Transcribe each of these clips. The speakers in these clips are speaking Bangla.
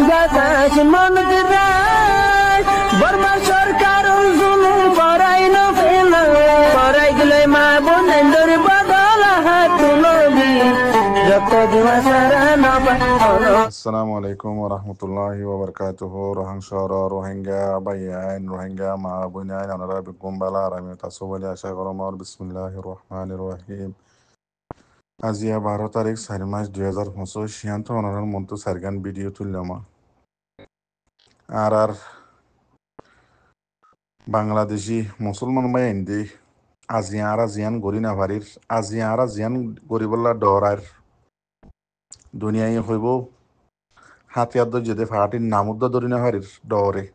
বাতাস মন্দিরায় বর্মা সরকার জুলুম করাই না ফেলা করাই গেলে মা বোনেদের বদল হাত তুলবি যত দিবা সারা না পালো। আসসালামু আলাইকুম ওয়া রাহমাতুল্লাহি ওয়া বারাকাতুহু রোহিঙ্গা বাইয়ান রোহিঙ্গা মা বোনাই আনারা বিকুম বালা আরামে তাসবলে আশা করম আর বিসমিল্লাহির রহমানির রহিম। আজিয়া 12 তারিখ 4 মাস 2025 সিয়ান্ত অনারার মন্ত সারগান ভিডিও তুললাম আর বাংলাদেশি মুসলমান বাইন দি আজিয়ান গরি না ভারির আজিয়ান গরিবল্লা ডরার দুনিয়ায় হইব হাতিয়ার যদি ফাটির নামুদ্দ ধরি না হারির ডরে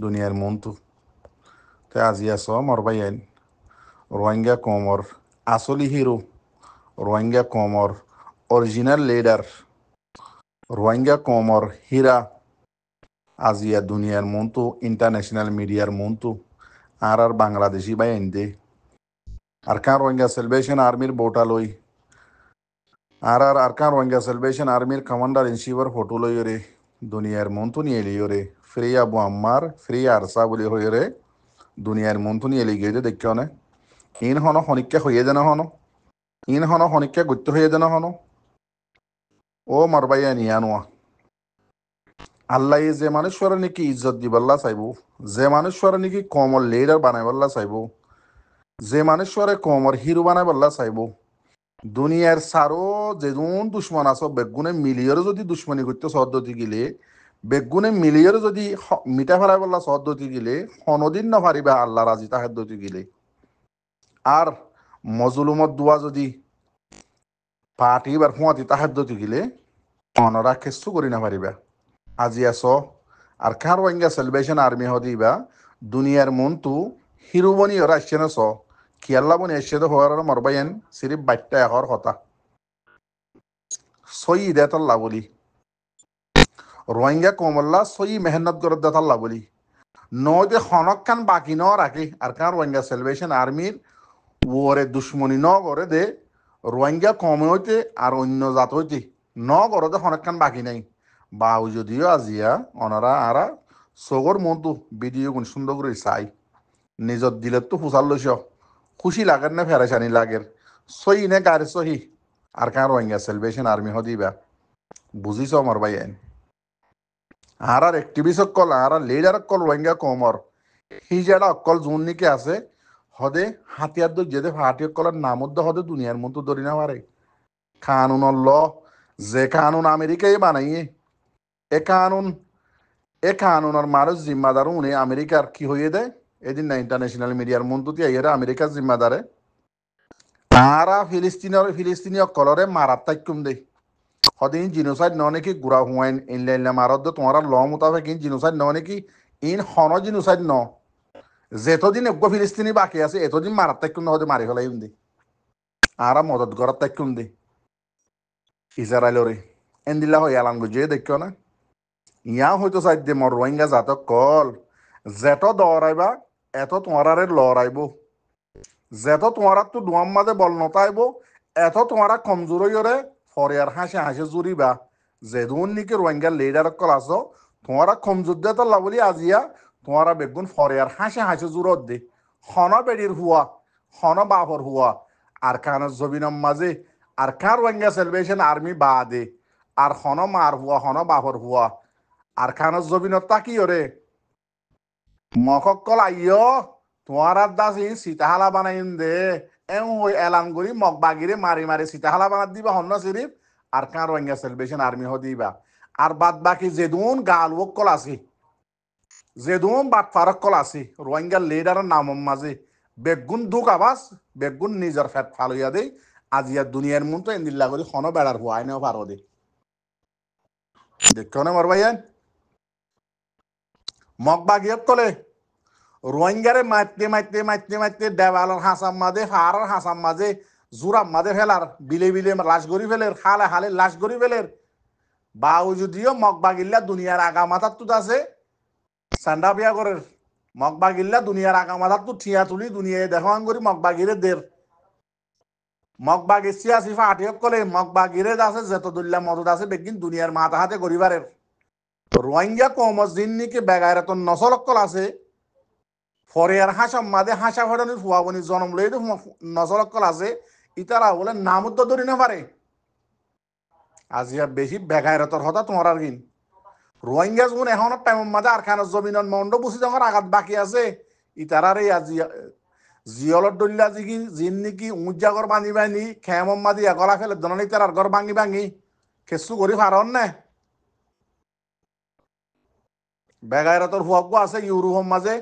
দুনিয়ার মন্তু তে আজিয়া স মরবাই আইন রোহিঙ্গা কমর আসলি হিরো রোহিঙ্গা কমর অরিজিনাল লিডার রোহিঙ্গা কমর হীরা আজিয়া দুনিয়ার মন্তু ইন্টারন্যাশনাল মিডিয়ার মন্তু আর বাংলাদেশি বাই আইন দে আর কান রোহিঙ্গা সেলিব্রেশন আর্মির বোটা লই আর আরকান রোহিঙ্গা সেলিব্রেশন আর্মির কমান্ডার ইন চিফর ফটো লই রে দুনিয়ার মন্তু নিয়ে লিও রে ফ্রি আবু আম্মার ফ্রি আরসা বলি হই রে দুনিয়ার মন্তু নিয়ে লিগে যে দেখিও না ইন হন হনিকা হইয়ে যেন হন ইন হন হনিকা গুত্ত হইয়ে যেন হন ও মারবাইয়া নিয়ানোয়া আল্লাহ যে মানুষের নাকি ইজ্জত দিবাল্লা চাইব যে মানুষের নাকি কমর লিডার বানাইবাল্লা চাইব যে মানুষের কমর হিরো বানাইবাল্লা চাইব দুনিয়ার সারো যেজন দুশ্মন আছো বেগুনে মিলিয়র যদি দুশ্মনী করতে সদ্যতি গিলে বেগুনে মিলিয়র যদি মিঠা ফেলাই বললা সদ্যতি গিলে হনদিন না পারিবা আল্লাহ রাজি তাহাদ্যতি গিলে আর মজলুমত দোয়া যদি পাটি বার ফুয়াতি তাহাদ্যতি গিলে অনরা কেসু করি না পারিবা আজি আছো আর কার রোহিঙ্গা সেলিব্রেশন আর্মি হদিবা দুনিয়ার মনতু হিরুবনি ওরা আসছে না স কিয়াল্লা বনি এসে তো হওয়ার মরবাইন সিরিফ বাইটটা এহর কথা সই দেতাল্লা বলি রোহিঙ্গা কমল্লা সই মেহনত করে দেতাল্লা বলি নদে হনক খান বাকি ন রাখে আর কান রোহিঙ্গা সেলিব্রেশন আর্মির ওরে দুশ্মনী ন করে দে রোহিঙ্গা কমে হইতে আর অন্য জাত হইতে ন করে দে হনক খান বাকি নাই বাউ যদিও আজিয়া ওনারা আরা সগর মন্তু ভিডিও কোন সুন্দর করে চাই নিজত দিলে তো ফুসাল লইস খুশি লাগের না ফেরাসানি লাগের সহি নে গাড়ি সহি আর কান রোহিঙ্গা সেলিব্রেশন আর্মি হদিবা বুঝিস আমার ভাই আইন আর একটিভিস্ট অকল আর লিডার অকল রোহিঙ্গা কমর হিজাড়া অকল জোন নিকে আছে হদে হাতিয়ার দই যেতে হাতি অকলের নামত হদে দুনিয়ার মতো ধরি না পারে কানুন ল যে কানুন আমেরিকায় বানাইয়ে এ কানুনের মানুষ জিম্মাদার উনি আমেরিকার কি হইয়ে দেয় এদিন না ইন্টারন্যাশনাল মিডিয়ার মন্ত্রী আইয়ারে আমেরিকার জিম্মাদারে আরা ফিলিস্তিনীয় কলরে মারাত তাইকুম দে হদিন জিনোসাইড ন নাকি গুড়া হুয়াইন ইনলাইন মারদ তোমার ল মোতাবেক ইন জিনোসাইড ন নাকি ইন হন জিনোসাইড ন যেতদিন এগ ফিলিস্তিনি বাকি আছে এতদিন মারাত তাইকুম হতে মারি ফেলাই দে আরা মদত গড়াত তাইকুম দে ইসরায়েলরে এন্দিল্লা হয়ে আলান গুজিয়ে দেখিও না ইয়া হয়তো চাই দে মর রোহিঙ্গা জাতক কল যেত দৌড়াইবা এত তোমারে লড়াইব যেত তোমার তো দুয়াম মাঝে বল নতাইব এত তোমারা কমজোরে ফরিয়ার হাসে জুড়িবা যেদুন নিকে রোহিঙ্গা লিডার কল আছো তোমারা কমজোর দে তো লাবলি আজিয়া তোমারা বেগুন ফরিয়ার হাসে জুরত দে হন বেডির হুয়া হন বাপর হুয়া আর কান জবিনম মাঝে আর কান রোহিঙ্গা সেলিব্রেশন আর্মি বা দে আর হন মার হুয়া হন বাপর হুয়া আর কান জবিনত তাকি ওরে মকল আইয় তোমার দাস সীতাহালা বানাইন দে এলান করি মগ বাগিরে মারি সীতাহালা বানাত দিবা হন্য সিরিফ আর কান রোহিঙ্গা সেলিব্রেশন আর্মি দিবা আর বাদ বাকি যেদুন গাল কল আছে যেদুন বাদ ফারক কল আছে রোহিঙ্গা লিডারের নাম মাঝে বেগুন দুঃখ আবাস বেগুন নিজের ফেট ফালইয়া দেই আজিয়া দুনিয়ার মন তো এন্দিল্লা করি হন বেড়ার হুয়া আইনেও পারো দে দেখো না মর ভাইয়ান মগ বাগিয়ত কলে রোহিঙ্গারে মাইতে দেওয়ালের হাসাম মাঝে হারার হাসাম মাঝে জোরাম মাঝে ফেলার বিলে লাশ গড়ি ফেলের হালে লাশ গড়ি ফেলের বাউ যদিও মগবাগিল্লা দুনিয়ার আগা মাথার তুত আছে সান্ডা বিয়া করে মগবাগিল্লা দুনিয়ার আগা মাথার তু ঠিয়া তুলি দুনিয়ায় দেখান করি মগবাগিরে দের মগবাগি সিয়াসি ফাটিয়ক কলে মগবাগিরে আছে যত দুল্লা মদত আছে বেগিন দুনিয়ার মাথা হাতে গরিবারের রোহিঙ্গা কম জিন্নিকে বেগায়রাতন নসলক্কল আছে ফরিয়ার হাসা মাদে হাসা ফটানি ফুয়াবনি জনম লই নসলক্কল আছে ইতারা বলে নামত ধরি না পারে আজিয়া বেশি বেগায়রাতর হতা তোমার আর কিন রোহিঙ্গা যখন এখন টাইম মাঝে আর খান জমিন মন্ড বুঝি যখন আঘাত বাকি আছে ইতারার এই আজিয়া জিয়লত দল্লা জিগি জিন নিকি উজ্জাগর বান্ধি বান্ধি খেম মাদি গলা ফেলে দনানি তার ঘর ভাঙি ভাঙি খেসু করি ফারন নে বেগায়রাতর হুয়াকু আছে ইউরোপ মাঝে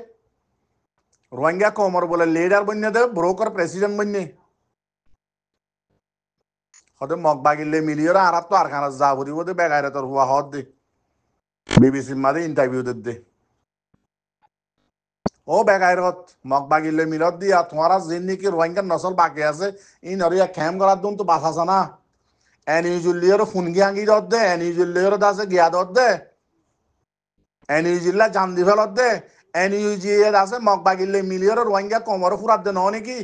রোহিঙ্গা কমর বলে লিডার বন্যে দে ব্রোকার প্রেসিডেন্ট বন্যে হতে মগ বাগিলে মিলিয়র আর তো আর খানা যা ভরিব দে বেগায়রাতর হুয়া হদ দে বিবিসি মাঝে ইন্টারভিউ দে ও বেগায়রত মগ বাগিলে মিলত দিয়া তোমারা জিন নিকি রোহিঙ্গার নসল বাকি আছে ই নরিয়া খেম করার দুন তো বাঁচাছে না এনিউজুলিয়র ফুনগি আঙ্গি দত দে এনিউজুলিয়র দাসে গিয়া দত দে এনিউজিল্লা জান্দি ফেলত দে এনিউজিএর আছে মগ বাগিলে মিলিয়র রোহিঙ্গা কমর ফুরাত দে নকি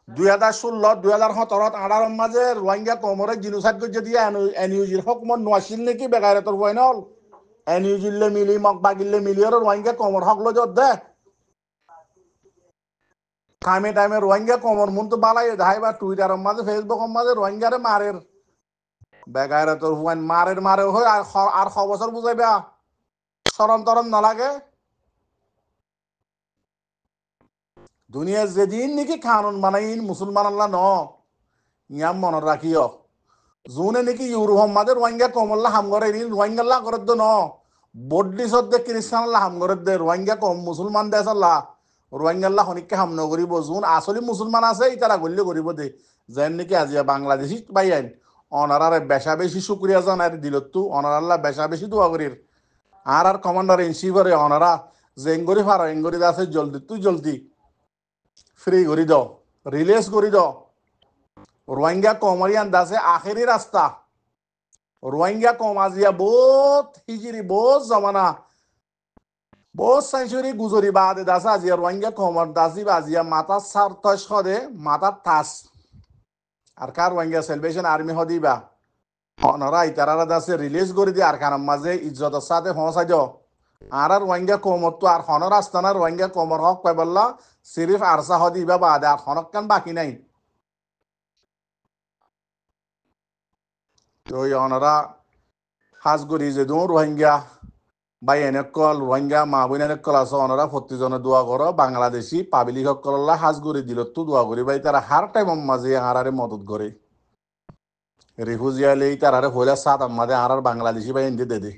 2016 2017 18 মাঝে রোহিঙ্গা কমরে জিনোসাইড করে দিয়ে এনিউজির হকমত নোয়াছিল নাকি বেগায়রতর হয় নল এনিউজিল্লে মিলি মগ বাগিলে মিলিয়র রোহিঙ্গা কমর হক লজত দে টাইমে টাইমে রোহিঙ্গা কমর মন তো বালাই ধাইবা টুইটারের মাঝে ফেসবুকের মাঝে রোহিঙ্গারে মারের বেগায়রতর হুয়ান মারের হয় আর ছ বছর বুঝাইবা সরম তরম নালাগে দুনিয়া যেদিন নাকি কানুন বানাইন মুসলমান আল্লাহ ন ইয়াম মনে রাখিও জোনে নাকি ইউরোপ মাঝে রোহিঙ্গা কমল্লা হাম করে রোহিঙ্গাল্লা করে দে ন বড্ডি সদ্দে খ্রিস্টান হাম করে দে রোহিঙ্গা কম মুসলমান দেশ আল্লাহ রোহিঙ্গাল্লা হনিককে হাম নকরিব যোন আসলে মুসলমান আছে ইতারা গল্য করিব দে যেন নাকি আজিয়া বাংলাদেশি পাই আইন অনারারে বেশা বেশি শুক্রিয়া জানাই দিলতো অনারাল্লাহ বেশা বেশি দোয়া করির আর কমান্ডার ইন চিফরে অনারা জেঙ্গরি ফারা এঙ্গরি আছে জলদি তুই জলদি ফ্রি করে দাও রিলিজ করে দাও রোহিঙ্গা কমরিয়ান দাসে আখেরি রাস্তা রোহিঙ্গা কম আজিয়া বহুত হিজিরি বহুত জমানা বহুত সেঞ্চুরি গুজরি বাদে দাসে আজিয়া রোহিঙ্গা কমর দাসি আজিয়া মাথা সার তস হদে মাথা তাস আর কার রোহিঙ্গা সেলভেশন আর্মি হদিবা অনরা ইতারারা দাসে রিলিজ করে দি আর কারণ মাঝে ইজ্জতের সাথে পৌঁছাই দাও আর রোহিঙ্গা কমর তো আর হনর আস্তানা রোহিঙ্গা কমর হক পাইবল্লা সিরিফ আরসা হদিবা বাদে আর হনক কান বাকি নাই তো অনরা হাজগুড়ি যে দু রোহিঙ্গা বা এনেকল রোহিঙ্গা মা বোন এনেকল আছে অনরা প্রতিজনে দোয়া করো বাংলাদেশি পাবলিক সকল্লা হাজগুড়ি দিল তো দোয়া করি ভাই তারা হার টাইম মাঝে আরারে মদত করে রিফিউজিয়ালে তারারে হইলে সাত আমাদের আর বাংলাদেশি বা হিন্দি দে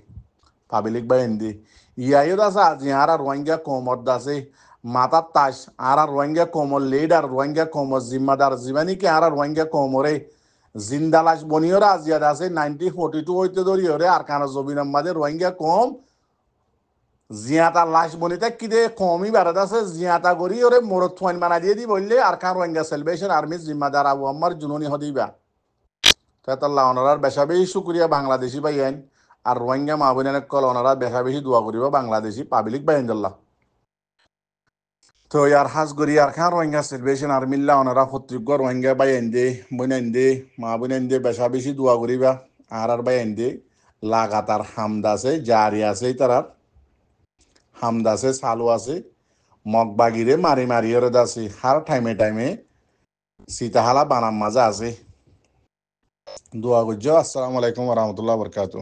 পাবলিক বা হিন্দি ইয়াইও আছে আজি আর রোহিঙ্গা কমর দাসে মাথা তাস আর রোহিঙ্গা কমর লিডার রোহিঙ্গা কমর জিম্মাদার জীবানীকে আর রোহিঙ্গা কমরে জিন্দালাস বনিওরা আজিয়া আছে 1942 হইতে ধরি ওরে আর কানা জবিনার মাঝে রোহিঙ্গা কম জিয়াতা লাশ বনিতে কি দে কমই বারাদ আছে জিয়াতা করি ওরে মোরত থোয়ান মানা দিয়ে দি বললে আর কান রোহিঙ্গা সেলভেশন আর্মি জিম্মাদার আবু আম্মার জুননি হদিবা তাল্লাহ ওনারার বেশা বেশি শুক্রিয়া বাংলাদেশি বাইন আর রোহিঙ্গা মা বোন কল ওনারা বেশা বেশি দোয়া করিব বাংলাদেশি পাবলিক বাইন জাল্লাহ তো ইয়ার হাজগরি আর খান রোহিঙ্গা সেলভেশন আর্মিল্লা ওনারা প্রত্যেক রোহিঙ্গা বাইন দে বইন দে মা বোন দে বেশা বেশি দোয়া করিবা আর বাইন দে লাগাতার হামদাসে জারি আছে তারার হামদাসে চালু আছে মগবাগিরে মারি মারি ওরে দাসে হার টাইমে টাইমে সীতাহালা বানাম মাজা আছে দোয়া করছো। আসসালামু আলাইকুম ওয়া রাহমাতুল্লাহি ওয়া বারাকাতুহু।